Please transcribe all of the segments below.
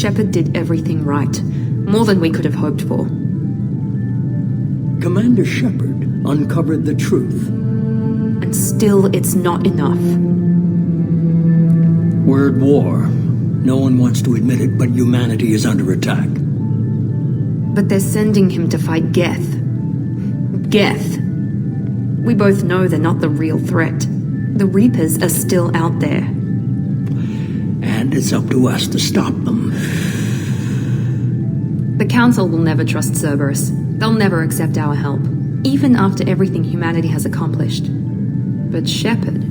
Shepard did everything right. More than we could have hoped for. Commander Shepard uncovered the truth. And still, it's not enough. Word war. No one wants to admit it, but humanity is under attack. But they're sending him to fight Geth. Geth. We both know they're not the real threat. The Reapers are still out there. And it's up to us to stop them. The Council will never trust Cerberus. They'll never accept our help, even after everything humanity has accomplished. But Shepard,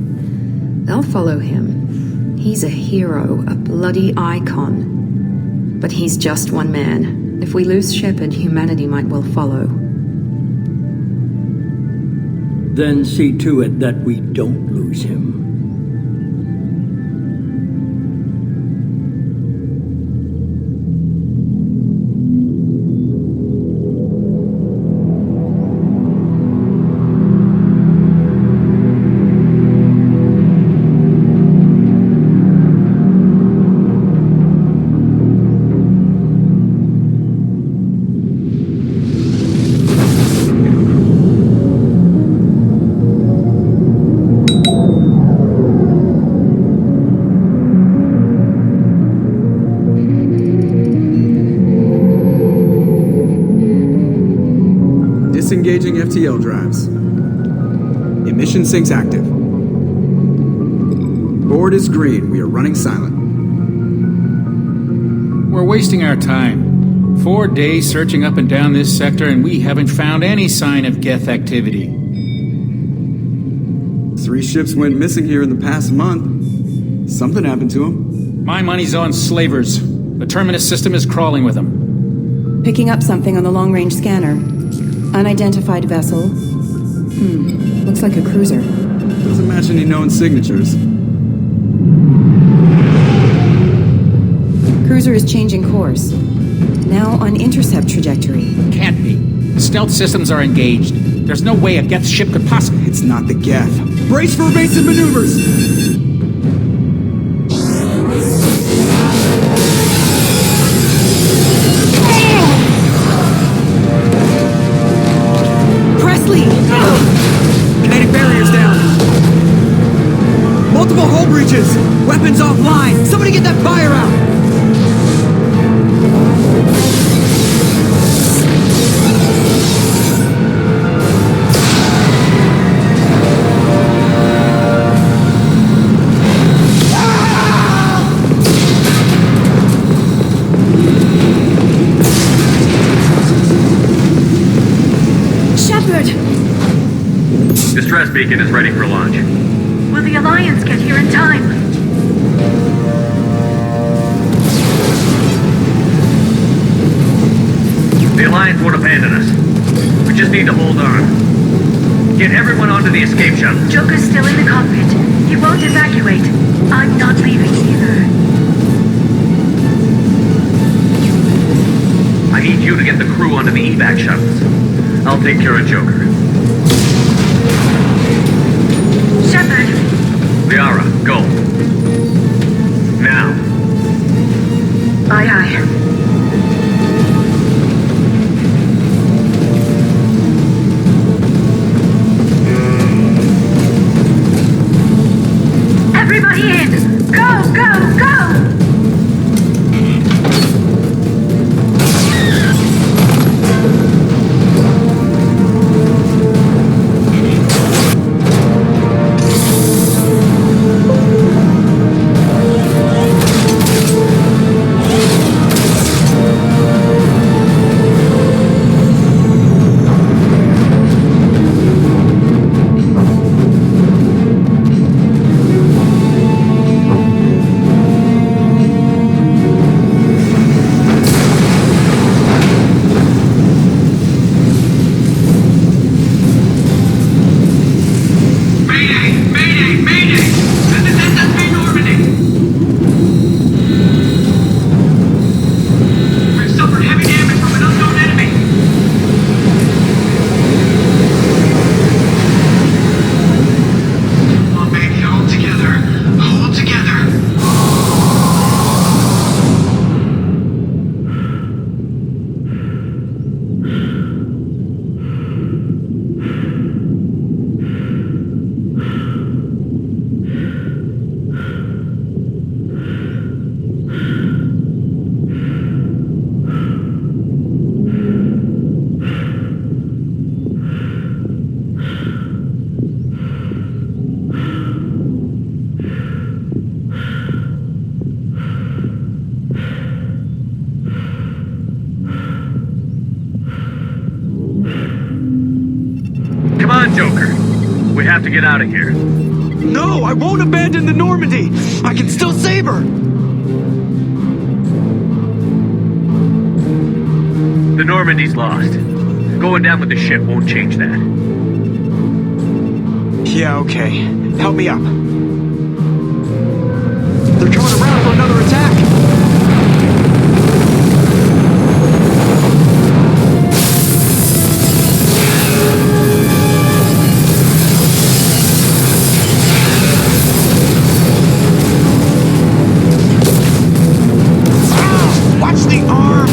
they'll follow him. He's a hero, a bloody icon. But he's just one man. If we lose Shepard, humanity might well follow. Then see to it that we don't lose him. Disengaging FTL drives. Emission sinks active. Board is green. We are running silent. We're wasting our time. 4 days searching up and down this sector, and we haven't found any sign of Geth activity. 3 ships went missing here in the past month. Something happened to them. My money's on slavers. The Terminus system is crawling with them. Picking up something on the long-range scanner. Unidentified vessel. Looks like a cruiser. Doesn't match any known signatures. Cruiser is changing course. Now on intercept trajectory. Can't be. Stealth systems are engaged. There's no way a Geth ship could possibly... It's not the Geth. Brace for evasive maneuvers! Kinetic barriers down. Multiple hull breaches. Weapons offline. Somebody get that fire out. Distress beacon is ready for launch. Will the Alliance get here in time? The Alliance won't abandon us. We just need to hold on. Get everyone onto the escape shuttle. Joker's still in the cockpit. He won't evacuate. I'm not leaving either. I need you to get the crew onto the evac shuttles. I'll take care of Joker. Shepard! Liara, go. Now. Aye, aye. Everybody in! Go, go, go! get out of here. No, I won't abandon the Normandy! I can still save her! The Normandy's lost. Going down with the ship won't change that. Yeah, okay. Help me up. They're coming around for another attack! Watch the arm!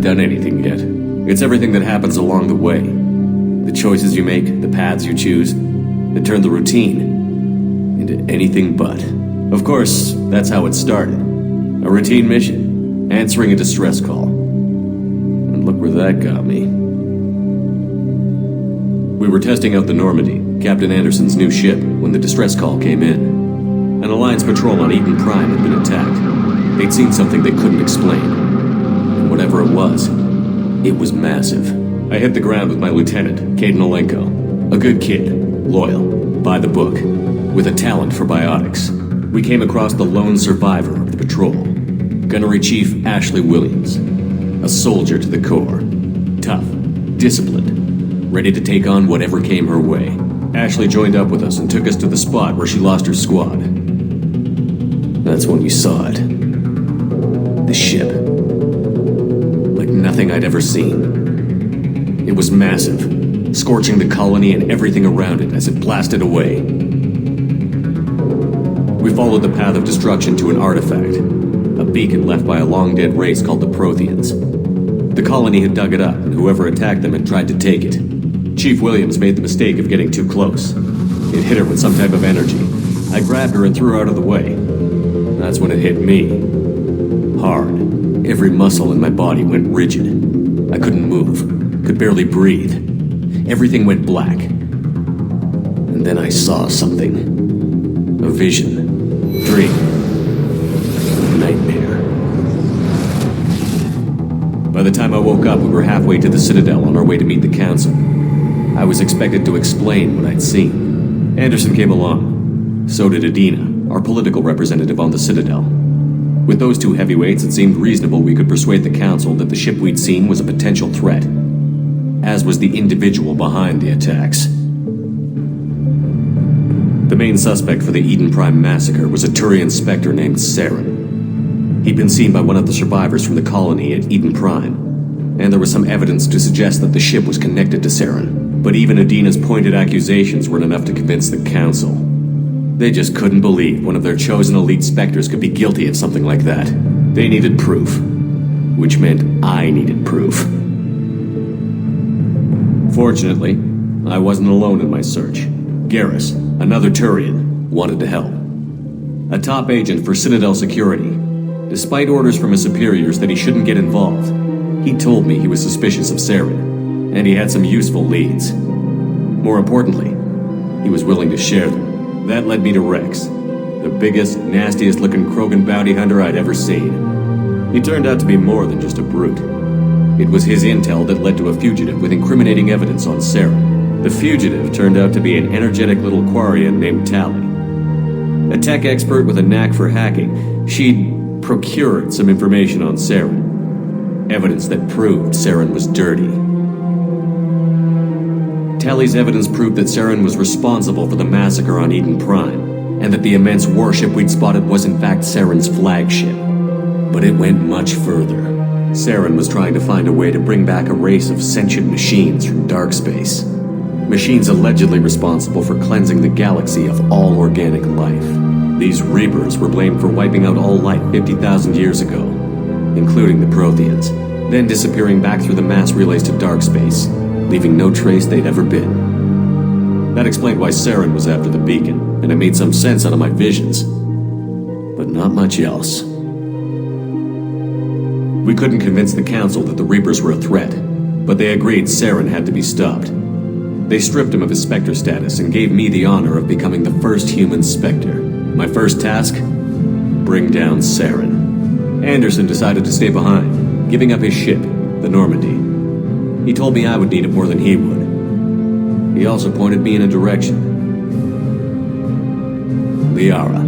Done anything yet. It's everything that happens along the way. The choices you make, the paths you choose, that turn the routine into anything but. Of course, that's how it started. A routine mission, answering a distress call. And look where that got me. We were testing out the Normandy, Captain Anderson's new ship, when the distress call came in. An Alliance patrol on Eden Prime had been attacked. They'd seen something they couldn't explain. Whatever it was massive. I hit the ground with my lieutenant, Caden Olenko. A good kid, loyal, by the book, with a talent for biotics. We came across the lone survivor of the patrol, Gunnery Chief Ashley Williams. A soldier to the core. Tough, disciplined, ready to take on whatever came her way. Ashley joined up with us and took us to the spot where she lost her squad. That's when we saw it. The ship. Nothing I'd ever seen. It was massive, scorching the colony and everything around it as it blasted away. We followed the path of destruction to an artifact, a beacon left by a long-dead race called the Protheans. The colony had dug it up, and whoever attacked them had tried to take it. Chief Williams made the mistake of getting too close. It hit her with some type of energy. I grabbed her and threw her out of the way. That's when it hit me. Hard. Every muscle in my body went rigid. I couldn't move, could barely breathe. Everything went black. And then I saw something. A vision. Dream. Nightmare. By the time I woke up, we were halfway to the Citadel on our way to meet the Council. I was expected to explain what I'd seen. Anderson came along. So did Adina, our political representative on the Citadel. With those two heavyweights, it seemed reasonable we could persuade the Council that the ship we'd seen was a potential threat, as was the individual behind the attacks. The main suspect for the Eden Prime massacre was a Turian Spectre named Saren. He'd been seen by one of the survivors from the colony at Eden Prime, and there was some evidence to suggest that the ship was connected to Saren. But even Adina's pointed accusations weren't enough to convince the Council. They just couldn't believe one of their chosen elite Spectres could be guilty of something like that. They needed proof. Which meant I needed proof. Fortunately, I wasn't alone in my search. Garrus, another Turian, wanted to help. A top agent for Citadel Security. Despite orders from his superiors that he shouldn't get involved, he told me he was suspicious of Saren. and he had some useful leads. More importantly, he was willing to share them. That led me to Rex, the biggest, nastiest-looking Krogan bounty hunter I'd ever seen. He turned out to be more than just a brute. It was his intel that led to a fugitive with incriminating evidence on Saren. The fugitive turned out to be an energetic little Quarian named Tali. A tech expert with a knack for hacking, she'd procured some information on Saren. Evidence that proved Saren was dirty. Tali's evidence proved that Saren was responsible for the massacre on Eden Prime, and that the immense warship we'd spotted was in fact Saren's flagship. But it went much further. Saren was trying to find a way to bring back a race of sentient machines from dark space. Machines allegedly responsible for cleansing the galaxy of all organic life. These Reapers were blamed for wiping out all life 50,000 years ago, including the Protheans, then disappearing back through the mass relays to dark space, leaving no trace they'd ever been. That explained why Saren was after the beacon, and it made some sense out of my visions. But not much else. We couldn't convince the Council that the Reapers were a threat, but they agreed Saren had to be stopped. They stripped him of his Spectre status and gave me the honor of becoming the first human Spectre. My first task? Bring down Saren. Anderson decided to stay behind, giving up his ship, the Normandy. He told me I would need it more than he would. He also pointed me in a direction. Liara,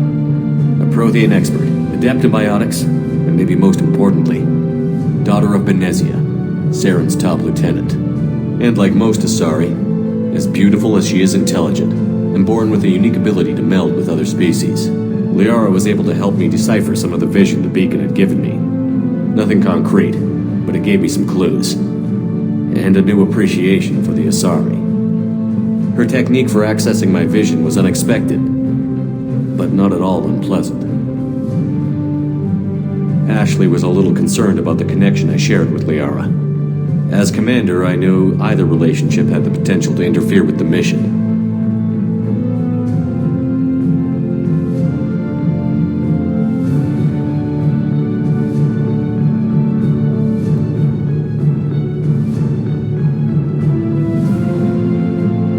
a Prothean expert, adept in biotics, and maybe most importantly, daughter of Benezia, Saren's top lieutenant. And like most Asari, as beautiful as she is intelligent, and born with a unique ability to meld with other species. Liara was able to help me decipher some of the vision the beacon had given me. Nothing concrete, but it gave me some clues. And a new appreciation for the Asari. Her technique for accessing my vision was unexpected, but not at all unpleasant. Ashley was a little concerned about the connection I shared with Liara. As commander, I knew either relationship had the potential to interfere with the mission.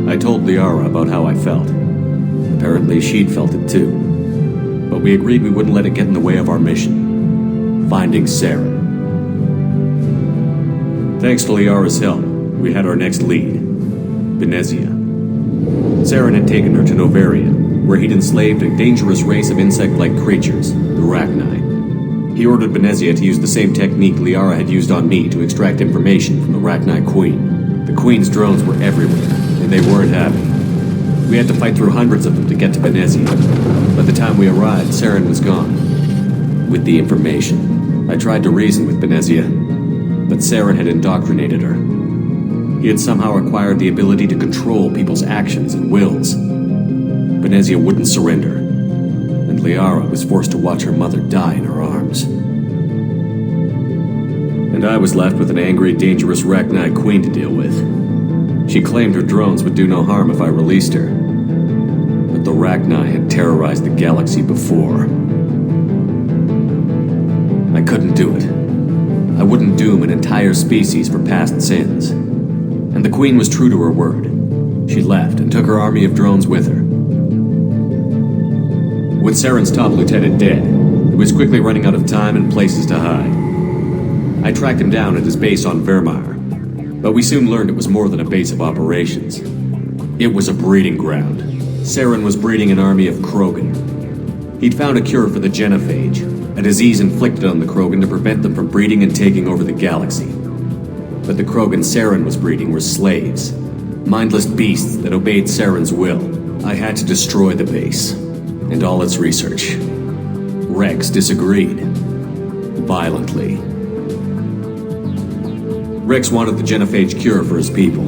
I told Liara about how I felt. Apparently she'd felt it too. But we agreed we wouldn't let it get in the way of our mission. Finding Saren. Thanks to Liara's help, we had our next lead. Benezia. Saren had taken her to Novaria, where he'd enslaved a dangerous race of insect-like creatures, the Rachni. He ordered Benezia to use the same technique Liara had used on me to extract information from the Rachni Queen. The Queen's drones were everywhere, and they weren't happy. We had to fight through hundreds of them to get to Benezia. By the time we arrived, Saren was gone. With the information, I tried to reason with Benezia, but Saren had indoctrinated her. He had somehow acquired the ability to control people's actions and wills. Benezia wouldn't surrender, and Liara was forced to watch her mother die in her arms. And I was left with an angry, dangerous Rachni Queen to deal with. She claimed her drones would do no harm if I released her. But the Rachni had terrorized the galaxy before. I couldn't do it. I wouldn't doom an entire species for past sins. And the Queen was true to her word. She left and took her army of drones with her. With Saren's top lieutenant dead, he was quickly running out of time and places to hide. I tracked him down at his base on Vermeer, but we soon learned it was more than a base of operations. It was a breeding ground. Saren was breeding an army of Krogan. He'd found a cure for the genophage, a disease inflicted on the Krogan to prevent them from breeding and taking over the galaxy. But the Krogan Saren was breeding were slaves, mindless beasts that obeyed Saren's will. I had to destroy the base, and all its research. Rex disagreed. Violently. Rex wanted the genophage cure for his people.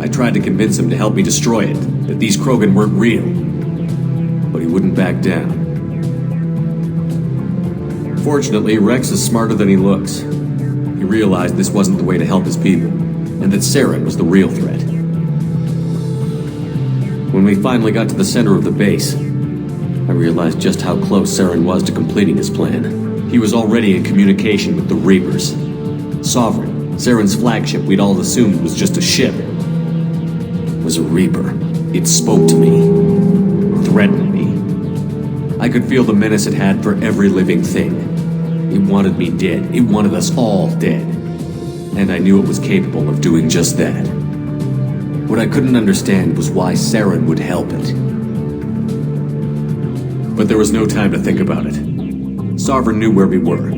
I tried to convince him to help me destroy it, that these Krogan weren't real. But he wouldn't back down. Fortunately, Rex is smarter than he looks. He realized this wasn't the way to help his people, and that Saren was the real threat. When we finally got to the center of the base, I realized just how close Saren was to completing his plan. He was already in communication with the Reapers. Sovereign, Saren's flagship we'd all assumed was just a ship was a Reaper. It spoke to me, threatened me. I could feel the menace it had for every living thing. It wanted me dead. It wanted us all dead. And I knew it was capable of doing just that. What I couldn't understand was why Saren would help it. But there was no time to think about it. Sovereign knew where we were.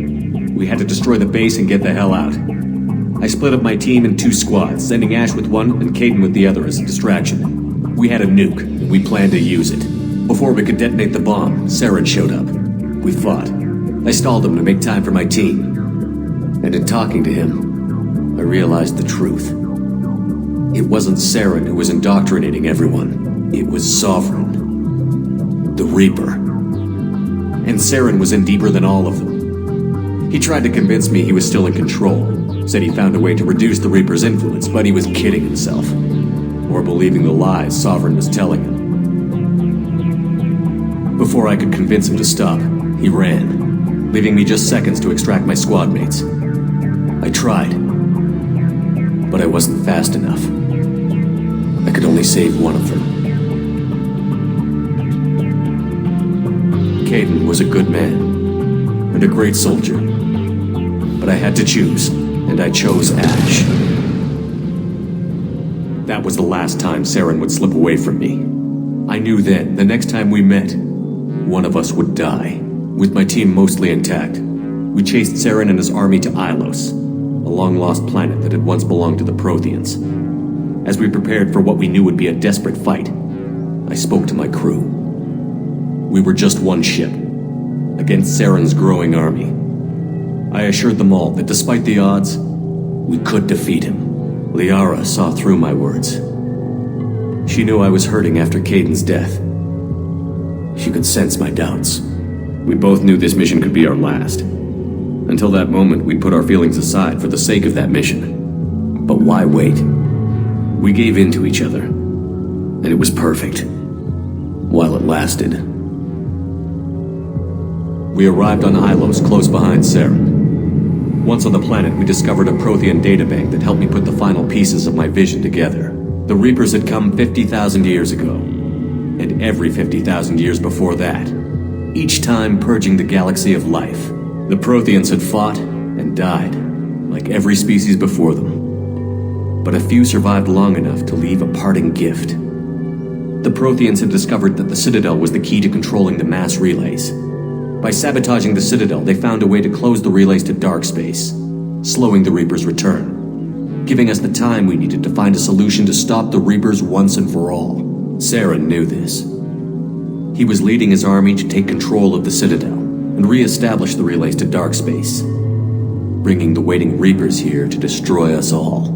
We had to destroy the base and get the hell out. I split up my team in 2 squads, sending Ash with one and Kaidan with the other as a distraction. We had a nuke, and we planned to use it. Before we could detonate the bomb, Saren showed up. We fought. I stalled him to make time for my team. And in talking to him, I realized the truth. It wasn't Saren who was indoctrinating everyone. It was Sovereign. The Reaper. And Saren was in deeper than all of them. He tried to convince me he was still in control. Said he found a way to reduce the Reaper's influence, but he was kidding himself. Or believing the lies Sovereign was telling him. Before I could convince him to stop, he ran, leaving me just seconds to extract my squad mates. I tried, but I wasn't fast enough. I could only save one of them. Kaidan was a good man, and a great soldier. But I had to choose, and I chose Ash. That was the last time Saren would slip away from me. I knew then, the next time we met, one of us would die. With my team mostly intact, we chased Saren and his army to Ilos, a long-lost planet that had once belonged to the Protheans. As we prepared for what we knew would be a desperate fight, I spoke to my crew. We were just one ship, against Saren's growing army. I assured them all that despite the odds, we could defeat him. Liara saw through my words. She knew I was hurting after Kaidan's death. She could sense my doubts. We both knew this mission could be our last. Until that moment, we'd put our feelings aside for the sake of that mission. But why wait? We gave in to each other, and it was perfect. While it lasted. We arrived on Ilos, close behind Saren. Once on the planet, we discovered a Prothean databank that helped me put the final pieces of my vision together. The Reapers had come 50,000 years ago, and every 50,000 years before that, each time purging the galaxy of life. The Protheans had fought and died, like every species before them. But a few survived long enough to leave a parting gift. The Protheans had discovered that the Citadel was the key to controlling the mass relays. By sabotaging the Citadel, they found a way to close the relays to dark space, slowing the Reaper's return, giving us the time we needed to find a solution to stop the Reapers once and for all. Saren knew this. He was leading his army to take control of the Citadel and re-establish the relays to dark space, bringing the waiting Reapers here to destroy us all.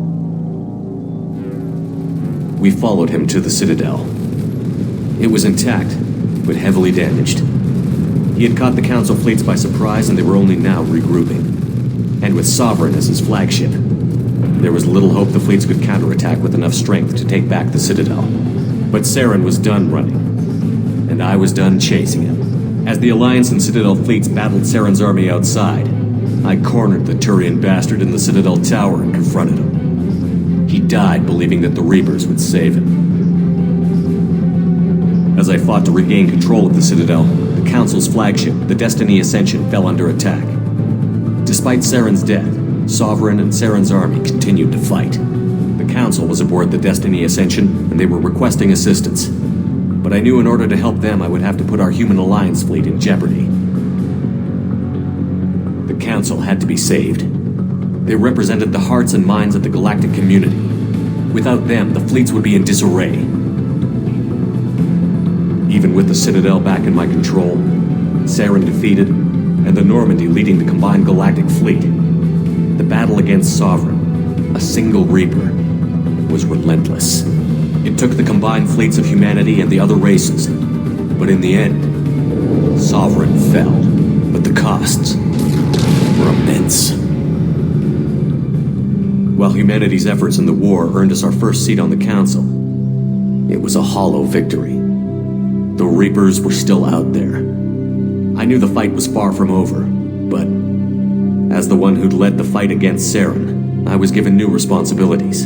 We followed him to the Citadel. It was intact, but heavily damaged. He had caught the Council fleets by surprise, and they were only now regrouping. And with Sovereign as his flagship, there was little hope the fleets could counterattack with enough strength to take back the Citadel. But Saren was done running, and I was done chasing him. As the Alliance and Citadel fleets battled Saren's army outside, I cornered the Turian bastard in the Citadel tower and confronted him. He died believing that the Reapers would save him. As I fought to regain control of the Citadel, the Council's flagship, the Destiny Ascension, fell under attack. Despite Saren's death, Sovereign and Saren's army continued to fight. The Council was aboard the Destiny Ascension, and they were requesting assistance. But I knew in order to help them, I would have to put our Human Alliance fleet in jeopardy. The Council had to be saved. They represented the hearts and minds of the galactic community. Without them, the fleets would be in disarray. Even with the Citadel back in my control, Saren defeated, and the Normandy leading the combined galactic fleet, the battle against Sovereign, a single Reaper, was relentless. It took the combined fleets of humanity and the other races, but in the end, Sovereign fell, but the costs were immense. While humanity's efforts in the war earned us our first seat on the Council, it was a hollow victory. The Reapers were still out there. I knew the fight was far from over, but as the one who'd led the fight against Saren, I was given new responsibilities.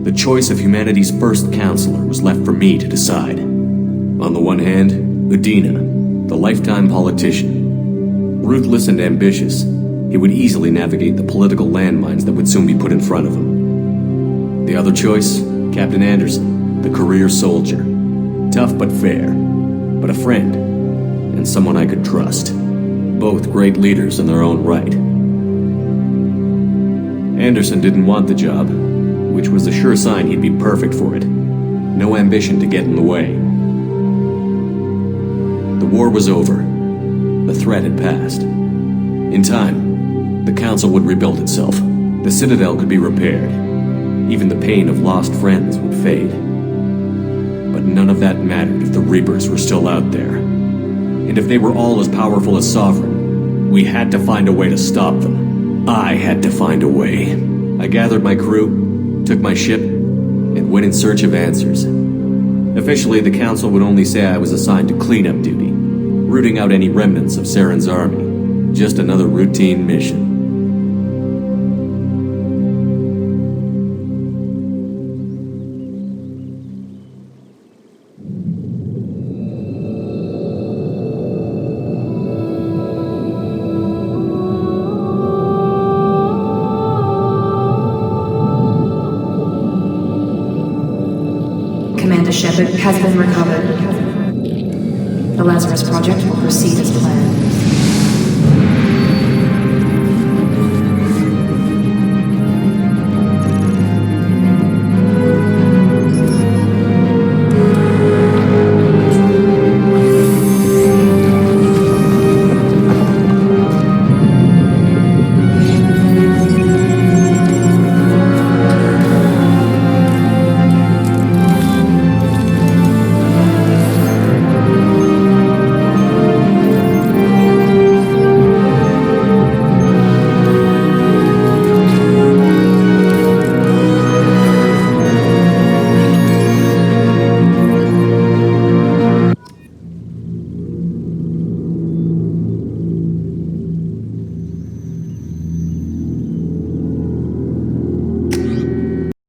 The choice of humanity's first counselor was left for me to decide. On the one hand, Udina, the lifetime politician. Ruthless and ambitious, he would easily navigate the political landmines that would soon be put in front of him. The other choice, Captain Anderson, the career soldier. Tough but fair, but a friend, and someone I could trust. Both great leaders in their own right. Anderson didn't want the job, which was a sure sign he'd be perfect for it. No ambition to get in the way. The war was over. The threat had passed. In time, the Council would rebuild itself. The Citadel could be repaired. Even the pain of lost friends would fade. But none of that mattered if the Reapers were still out there. And if they were all as powerful as Sovereign, we had to find a way to stop them. I had to find a way. I gathered my crew, took my ship, and went in search of answers. Officially, the Council would only say I was assigned to cleanup duty, rooting out any remnants of Saren's army. Just another routine mission. Commander Shepard has been recovered. The Lazarus Project will proceed as planned.